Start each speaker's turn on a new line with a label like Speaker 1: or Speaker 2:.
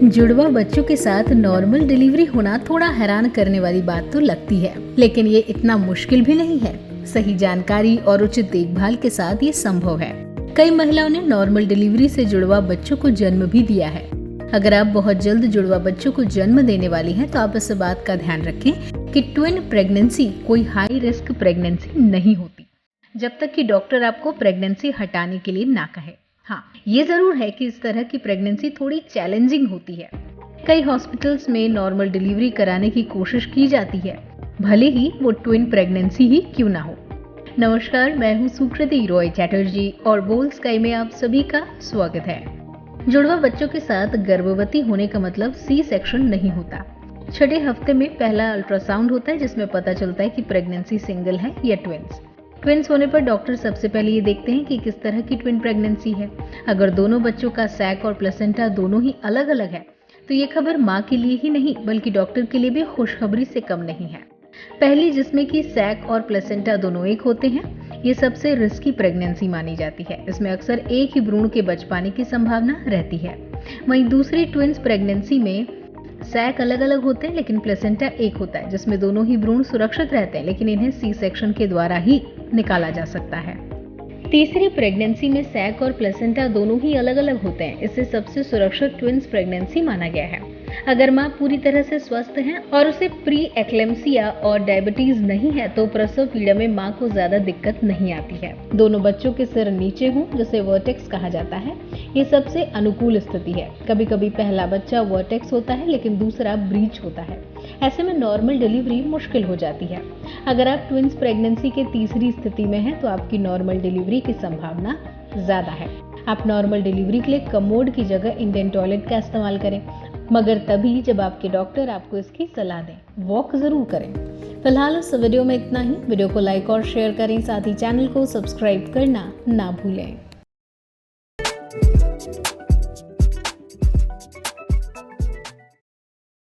Speaker 1: जुड़वा बच्चों के साथ नॉर्मल डिलीवरी होना थोड़ा हैरान करने वाली बात तो लगती है, लेकिन ये इतना मुश्किल भी नहीं है। सही जानकारी और उचित देखभाल के साथ ये संभव है। कई महिलाओं ने नॉर्मल डिलीवरी से जुड़वा बच्चों को जन्म भी दिया है। अगर आप बहुत जल्द जुड़वा बच्चों को जन्म देने वाली हैं, तो आप इस बात का ध्यान रखें कि ट्विन प्रेगनेंसी कोई हाई रिस्क प्रेगनेंसी नहीं होती, जब तक कि डॉक्टर आपको प्रेगनेंसी हटाने के लिए ना कहे। हाँ, ये जरूर है कि इस तरह की प्रेगनेंसी थोड़ी चैलेंजिंग होती है। कई हॉस्पिटल्स में नॉर्मल डिलीवरी कराने की कोशिश की जाती है, भले ही वो ट्विन प्रेगनेंसी ही क्यों ना हो। नमस्कार, मैं हूँ सुकृति रॉय चैटर्जी और बोल स्काई में आप सभी का स्वागत है। जुड़वा बच्चों के साथ गर्भवती होने का मतलब सी सेक्शन नहीं होता। छठे हफ्ते में पहला अल्ट्रासाउंड होता है, जिसमें पता चलता है कि प्रेगनेंसी सिंगल है या ट्विन्स होने पर डॉक्टर सबसे पहले ये देखते हैं कि किस तरह की ट्विन प्रेगनेंसी है। अगर दोनों बच्चों का सैक और प्लेसेंटा दोनों ही अलग अलग है, तो ये खबर माँ के लिए ही नहीं बल्कि डॉक्टर के लिए भी खुशखबरी से कम नहीं है। पहली, जिसमें कि सैक और प्लेसेंटा दोनों एक होते हैं, ये सबसे रिस्की प्रेगनेंसी मानी जाती है। इसमें अक्सर एक ही भ्रूण के बच पाने की संभावना रहती है। वहीं दूसरी ट्विन्स प्रेगनेंसी में सैक अलग अलग होते हैं, लेकिन प्लेसेंटा एक होता है, जिसमें दोनों ही भ्रूण सुरक्षित रहते हैं, लेकिन इन्हें सी सेक्शन के द्वारा ही निकाला जा सकता है। तीसरी प्रेगनेंसी में सैक और प्लेसेंटा दोनों ही अलग अलग होते हैं। इसे सबसे सुरक्षित ट्विन्स प्रेगनेंसी माना गया है। अगर माँ पूरी तरह से स्वस्थ है और उसे प्री एक्लेम्सिया और डायबिटीज नहीं है, तो प्रसव पीड़ा में माँ को ज्यादा दिक्कत नहीं आती है। दोनों बच्चों के सिर नीचे हों, जिसे वर्टेक्स कहा जाता है, ये सबसे अनुकूल स्थिति है। कभी कभी पहला बच्चा वर्टेक्स होता है, लेकिन दूसरा ब्रीच होता है। ऐसे में नॉर्मल डिलीवरी मुश्किल हो जाती है। अगर आप ट्विन्स प्रेगनेंसी के तीसरी स्थिति में हैं, तो आपकी नॉर्मल डिलीवरी की संभावना ज्यादा है। आप नॉर्मल डिलीवरी के लिए कमोड की जगह इंडियन टॉयलेट का इस्तेमाल करें, मगर तभी जब आपके डॉक्टर आपको इसकी सलाह दें। वॉक जरूर करें। फिलहाल इस वीडियो में इतना ही। वीडियो को लाइक और शेयर करें, साथ ही चैनल को सब्सक्राइब करना ना भूलें।